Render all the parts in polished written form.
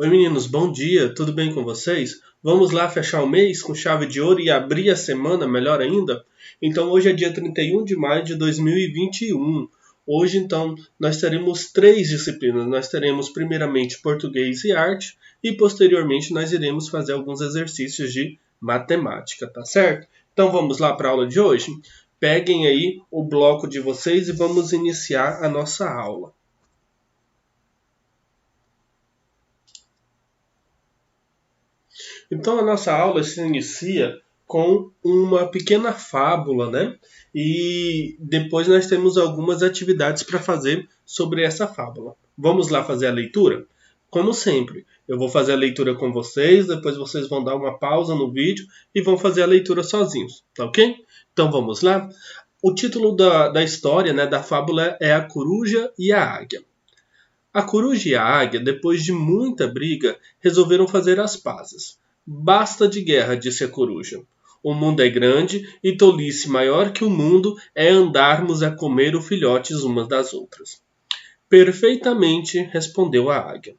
Oi meninos, bom dia, tudo bem com vocês? Vamos lá fechar o mês com chave de ouro e abrir a semana, melhor ainda? Então hoje é dia 31 de maio de 2021. Hoje então nós teremos 3 disciplinas. Nós teremos primeiramente português e arte e posteriormente nós iremos fazer alguns exercícios de matemática, tá certo? Então vamos lá para a aula de hoje? Peguem aí o bloco de vocês e vamos iniciar a nossa aula. Então a nossa aula se inicia com uma pequena fábula, né? E depois nós temos algumas atividades para fazer sobre essa fábula. Vamos lá fazer a leitura? Como sempre, eu vou fazer a leitura com vocês, depois vocês vão dar uma pausa no vídeo e vão fazer a leitura sozinhos, tá ok? Então vamos lá? O título da história, né, da fábula é A Coruja e a Águia. A coruja e a águia, depois de muita briga, resolveram fazer as pazes. Basta de guerra, disse a coruja. O mundo é grande e tolice maior que o mundo é andarmos a comer os filhotes umas das outras. Perfeitamente, respondeu a águia.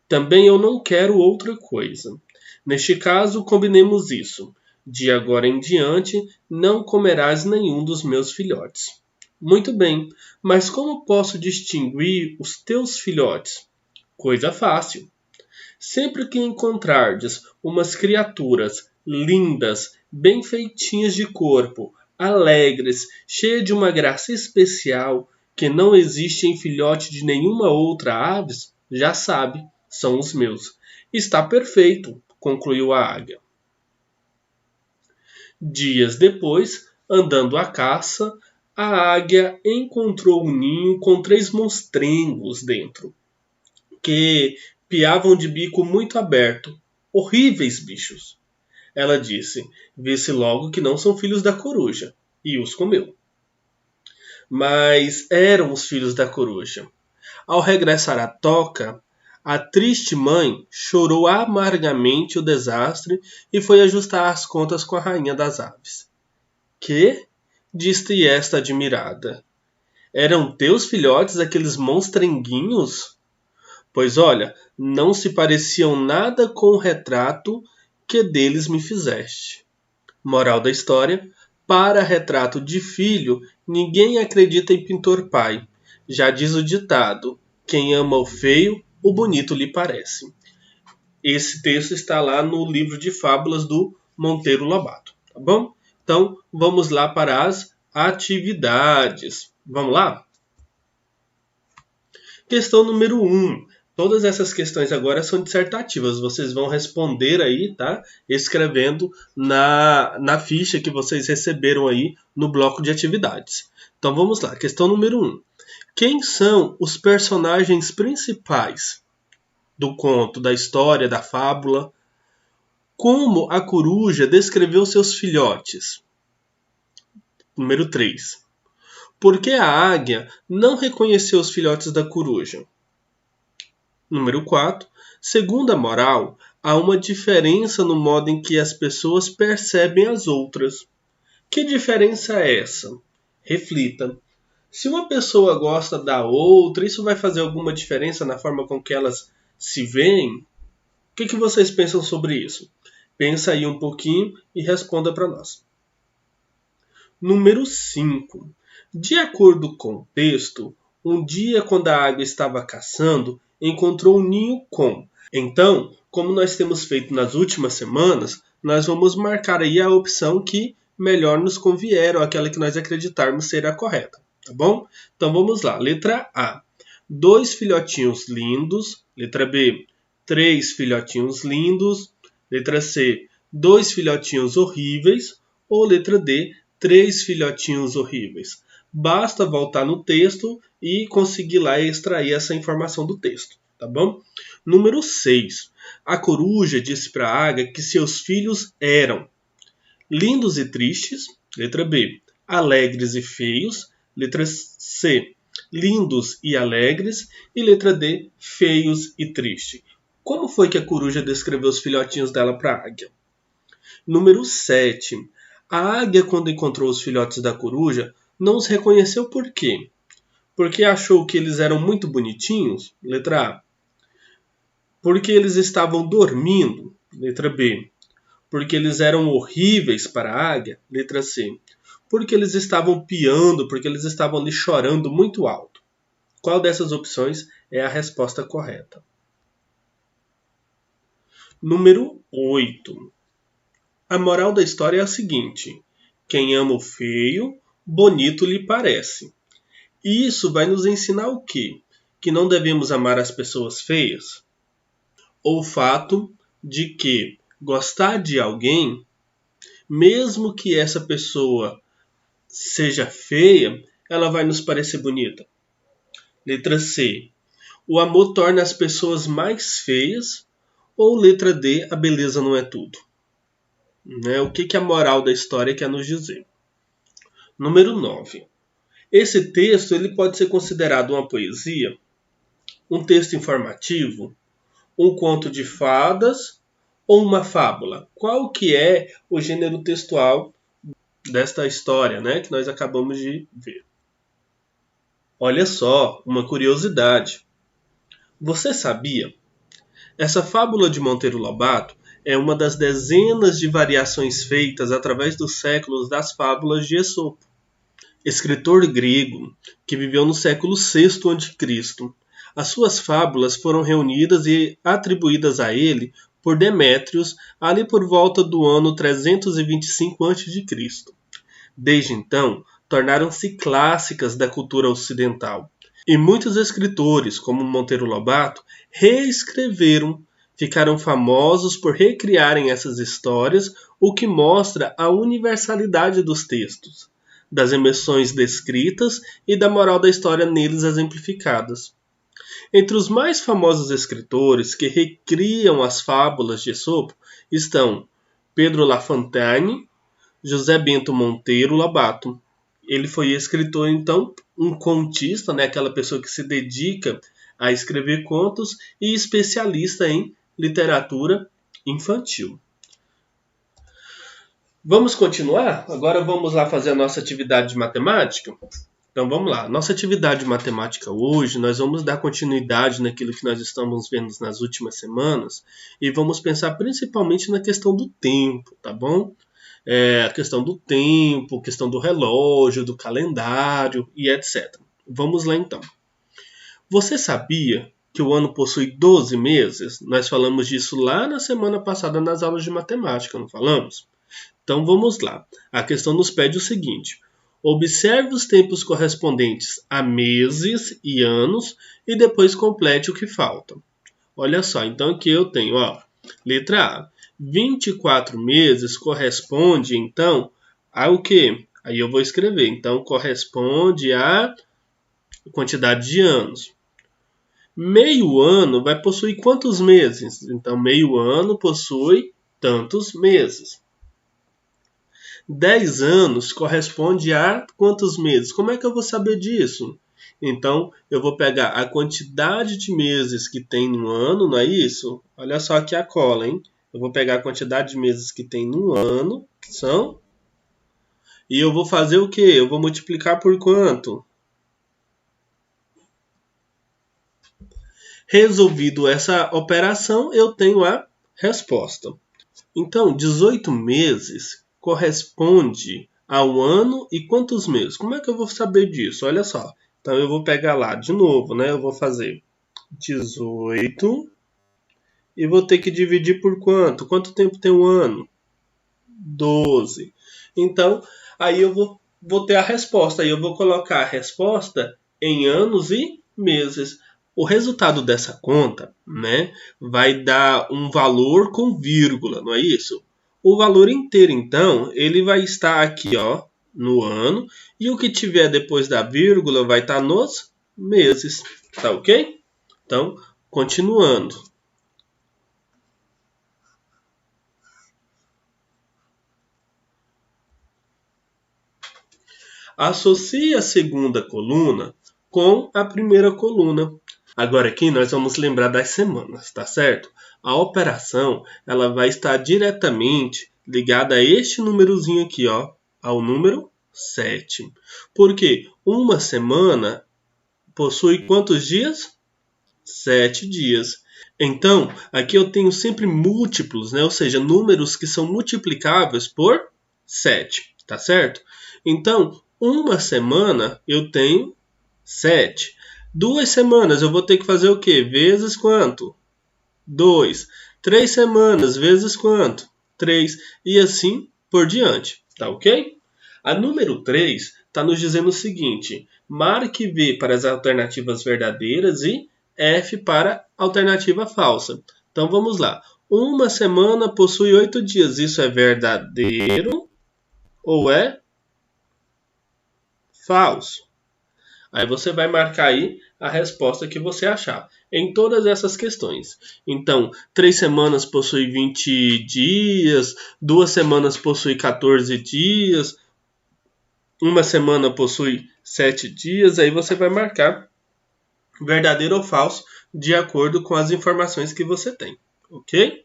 Também eu não quero outra coisa. Neste caso, combinemos isso. De agora em diante, não comerás nenhum dos meus filhotes. Muito bem, mas como posso distinguir os teus filhotes? Coisa fácil. Sempre que encontrardes umas criaturas lindas, bem feitinhas de corpo, alegres, cheias de uma graça especial, que não existe em filhote de nenhuma outra aves, já sabe, são os meus. Está perfeito, concluiu a águia. Dias depois, andando à caça, a águia encontrou um ninho com 3 monstrengos dentro, que piavam de bico muito aberto. Horríveis bichos. Ela disse, vê-se logo que não são filhos da coruja, e os comeu. Mas eram os filhos da coruja. Ao regressar à toca, a triste mãe chorou amargamente o desastre e foi ajustar as contas com a rainha das aves. Que? Disse esta admirada. Eram teus filhotes aqueles monstrenguinhos? Pois olha, não se pareciam nada com o retrato que deles me fizeste. Moral da história, para retrato de filho, ninguém acredita em pintor pai. Já diz o ditado, quem ama o feio, o bonito lhe parece. Esse texto está lá no livro de fábulas do Monteiro Lobato, tá bom? Então, vamos lá para as atividades. Vamos lá? Questão número 1. Todas essas questões agora são dissertativas. Vocês vão responder aí, tá? Escrevendo na ficha que vocês receberam aí no bloco de atividades. Então, vamos lá. Questão número 1. Quem são os personagens principais do conto, da história, da fábula? Como a coruja descreveu seus filhotes? Número 3. Por que a águia não reconheceu os filhotes da coruja? Número 4. Segundo a moral, há uma diferença no modo em que as pessoas percebem as outras. Que diferença é essa? Reflita. Se uma pessoa gosta da outra, isso vai fazer alguma diferença na forma com que elas se veem? O que vocês pensam sobre isso? Pensa aí um pouquinho e responda para nós. Número 5. De acordo com o texto, um dia quando a águia estava caçando, encontrou um ninho com. Então, como nós temos feito nas últimas semanas, nós vamos marcar aí a opção que melhor nos convier, ou aquela que nós acreditarmos ser a correta, tá bom? Então vamos lá. Letra A. 2 filhotinhos lindos. Letra B. 3 filhotinhos lindos. Letra C. 2 filhotinhos horríveis. Ou letra D. 3 filhotinhos horríveis. Basta voltar no texto e conseguir lá extrair essa informação do texto, tá bom? Número 6. A coruja disse para a águia que seus filhos eram lindos e tristes. Letra B. Alegres e feios. Letra C. Lindos e alegres. E letra D. Feios e tristes. Como foi que a coruja descreveu os filhotinhos dela para a águia? Número 7. A águia, quando encontrou os filhotes da coruja, não os reconheceu por quê? Porque achou que eles eram muito bonitinhos? Letra A. Porque eles estavam dormindo. Letra B. Porque eles eram horríveis para a águia. Letra C. Porque eles estavam piando, porque eles estavam ali chorando muito alto. Qual dessas opções é a resposta correta? Número 8. A moral da história é a seguinte: quem ama o feio, bonito lhe parece. E isso vai nos ensinar o quê? Que não devemos amar as pessoas feias? Ou o fato de que gostar de alguém, mesmo que essa pessoa seja feia, ela vai nos parecer bonita? Letra C. O amor torna as pessoas mais feias? Ou letra D. A beleza não é tudo? O que a moral da história quer nos dizer? Número 9. Esse texto ele pode ser considerado uma poesia, um texto informativo, um conto de fadas ou uma fábula? Qual que é o gênero textual desta história, que nós acabamos de ver? Olha só, uma curiosidade. Você sabia? Essa fábula de Monteiro Lobato é uma das dezenas de variações feitas através dos séculos das fábulas de Esopo, escritor grego que viveu no século VI a.C. As suas fábulas foram reunidas e atribuídas a ele por Demétrios ali por volta do ano 325 a.C. Desde então, tornaram-se clássicas da cultura ocidental. E muitos escritores, como Monteiro Lobato, reescreveram, ficaram famosos por recriarem essas histórias, o que mostra a universalidade dos textos, das emoções descritas e da moral da história neles exemplificadas. Entre os mais famosos escritores que recriam as fábulas de Esopo estão Pedro Lafontaine, José Bento Monteiro Lobato. Ele foi escritor, então, um contista, aquela pessoa que se dedica a escrever contos e especialista em literatura infantil. Vamos continuar? Agora vamos lá fazer a nossa atividade de matemática? Então vamos lá. Nossa atividade de matemática hoje, nós vamos dar continuidade naquilo que nós estamos vendo nas últimas semanas e vamos pensar principalmente na questão do tempo, tá bom? A questão do tempo, questão do relógio, do calendário e etc. Vamos lá então. Você sabia que o ano possui 12 meses? Nós falamos disso lá na semana passada nas aulas de matemática, não falamos? Então vamos lá. A questão nos pede o seguinte: observe os tempos correspondentes a meses e anos e depois complete o que falta. Olha só, então aqui eu tenho, letra A. 24 meses corresponde, então, ao quê? Aí eu vou escrever. Então, corresponde à quantidade de anos. Meio ano vai possuir quantos meses? Então, meio ano possui tantos meses. 10 anos corresponde a quantos meses? Como é que eu vou saber disso? Então, eu vou pegar a quantidade de meses que tem no ano, não é isso? Olha só aqui a cola, hein? Eu vou pegar a quantidade de meses que tem no ano, que são... E eu vou fazer o quê? Eu vou multiplicar por quanto? Resolvido essa operação, eu tenho a resposta. Então, 18 meses corresponde a um ano e quantos meses? Como é que eu vou saber disso? Olha só. Então, eu vou pegar lá de novo, Eu vou fazer 18 e vou ter que dividir por quanto? Quanto tempo tem um ano? 12. Então, aí eu vou ter a resposta. Aí eu vou colocar a resposta em anos e meses. O resultado dessa conta, vai dar um valor com vírgula, não é isso? O valor inteiro, então, ele vai estar aqui, no ano. E o que tiver depois da vírgula vai estar nos meses. Tá ok? Então, continuando. Associe a segunda coluna com a primeira coluna. Agora aqui nós vamos lembrar das semanas, tá certo? A operação ela vai estar diretamente ligada a este númerozinho aqui, ao número 7. Porque uma semana possui quantos dias? 7 dias. Então, aqui eu tenho sempre múltiplos, né? Ou seja, números que são multiplicáveis por 7, tá certo? Então, uma semana eu tenho 7. 2 semanas eu vou ter que fazer o quê? Vezes quanto? 2. 3 semanas vezes quanto? 3. E assim por diante, tá ok? A número 3 está nos dizendo o seguinte: marque V para as alternativas verdadeiras e F para a alternativa falsa. Então vamos lá. Uma semana possui 8 dias. Isso é verdadeiro ou é falso? Aí você vai marcar aí a resposta que você achar em todas essas questões. Então, 3 semanas possui 20 dias, 2 semanas possui 14 dias, uma semana possui 7 dias, aí você vai marcar verdadeiro ou falso de acordo com as informações que você tem, ok?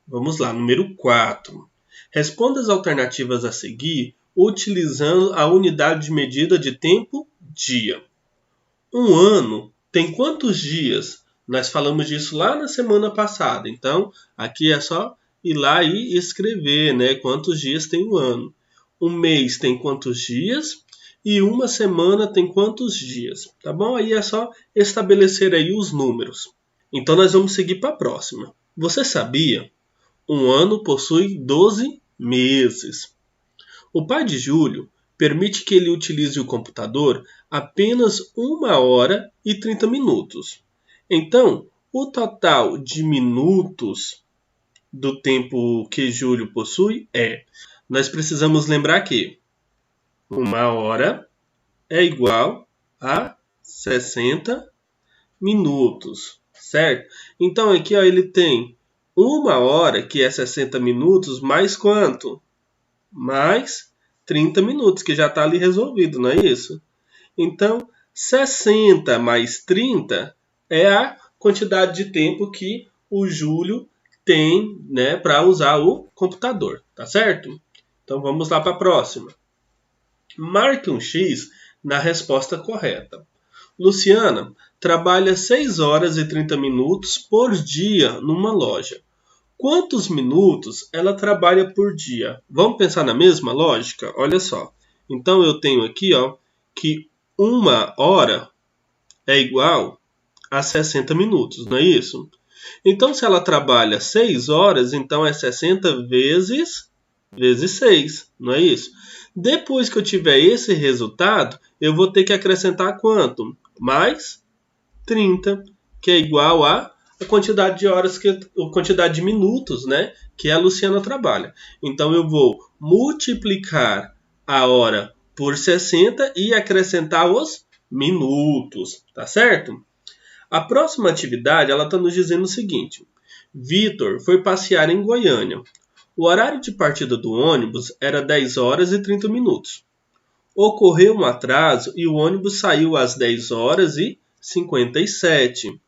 Vamos lá, número 4. Responda as alternativas a seguir utilizando a unidade de medida de tempo dia. Um ano tem quantos dias? Nós falamos disso lá na semana passada, então aqui é só ir lá e escrever, né? Quantos dias tem um ano. Um mês tem quantos dias? E uma semana tem quantos dias? Tá bom? Aí é só estabelecer aí os números. Então nós vamos seguir para a próxima. Você sabia? Um ano possui 12 meses. O pai de Júlio permite que ele utilize o computador apenas 1 hora e 30 minutos. Então, o total de minutos do tempo que Júlio possui é... Nós precisamos lembrar que 1 hora é igual a 60 minutos, certo? Então aqui ó, ele tem 1 hora, que é 60 minutos, mais quanto? Mais 30 minutos, que já está ali resolvido, não é isso? Então, 60 mais 30 é a quantidade de tempo que o Júlio tem, né, para usar o computador, tá certo? Então vamos lá para a próxima. Marque um X na resposta correta. Luciana trabalha 6 horas e 30 minutos por dia numa loja. Quantos minutos ela trabalha por dia? Vamos pensar na mesma lógica? Olha só. Então eu tenho aqui ó, que 1 hora é igual a 60 minutos, não é isso? Então se ela trabalha 6 horas, então é 60 vezes 6, não é isso? Depois que eu tiver esse resultado, eu vou ter que acrescentar quanto? Mais 30, que é igual a quantidade de horas, a quantidade de minutos, né, que a Luciana trabalha. Então eu vou multiplicar a hora por 60 e acrescentar os minutos, tá certo? A próxima atividade, ela está nos dizendo o seguinte: Vitor foi passear em Goiânia. O horário de partida do ônibus era 10 horas e 30 minutos. Ocorreu um atraso e o ônibus saiu às 10 horas e 57.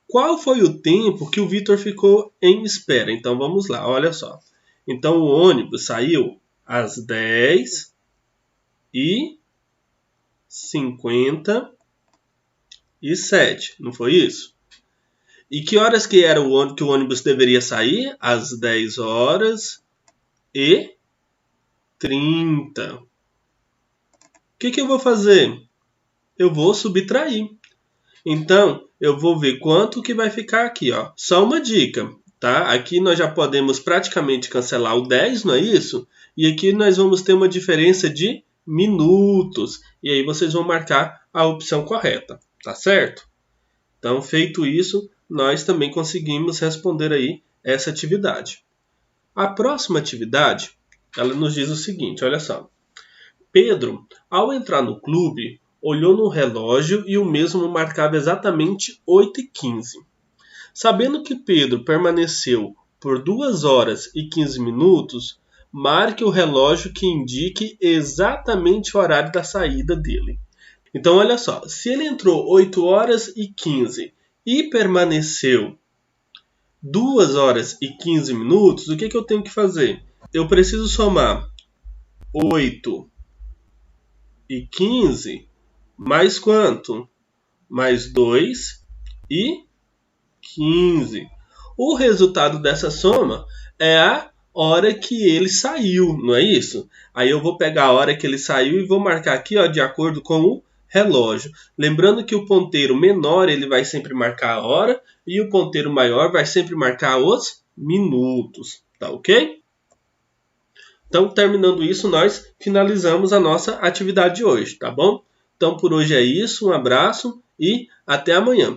Qual foi o tempo que o Vitor ficou em espera? Então vamos lá, olha só. Então o ônibus saiu às 10 e 57, não foi isso? E que horas que era que o ônibus deveria sair? Às 10 horas e 30. O que eu vou fazer? Eu vou subtrair. Então, eu vou ver quanto que vai ficar aqui, ó. Só uma dica, tá? Aqui nós já podemos praticamente cancelar o 10, não é isso? E aqui nós vamos ter uma diferença de minutos. E aí vocês vão marcar a opção correta, tá certo? Então, feito isso, nós também conseguimos responder aí essa atividade. A próxima atividade, ela nos diz o seguinte, olha só. Pedro, ao entrar no clube, olhou no relógio e o mesmo marcava exatamente 8h15. Sabendo que Pedro permaneceu por 2 horas e 15 minutos, marque o relógio que indique exatamente o horário da saída dele. Então, olha só, se ele entrou 8 horas e 15 e permaneceu 2 horas e 15 minutos, o que eu tenho que fazer? Eu preciso somar 8 e 15 mais quanto? Mais 2 e 15. O resultado dessa soma é a hora que ele saiu, não é isso? Aí eu vou pegar a hora que ele saiu e vou marcar aqui, ó, de acordo com o relógio. Lembrando que o ponteiro menor ele vai sempre marcar a hora e o ponteiro maior vai sempre marcar os minutos, tá ok? Então, terminando isso, nós finalizamos a nossa atividade de hoje, tá bom? Então, por hoje é isso, um abraço e até amanhã.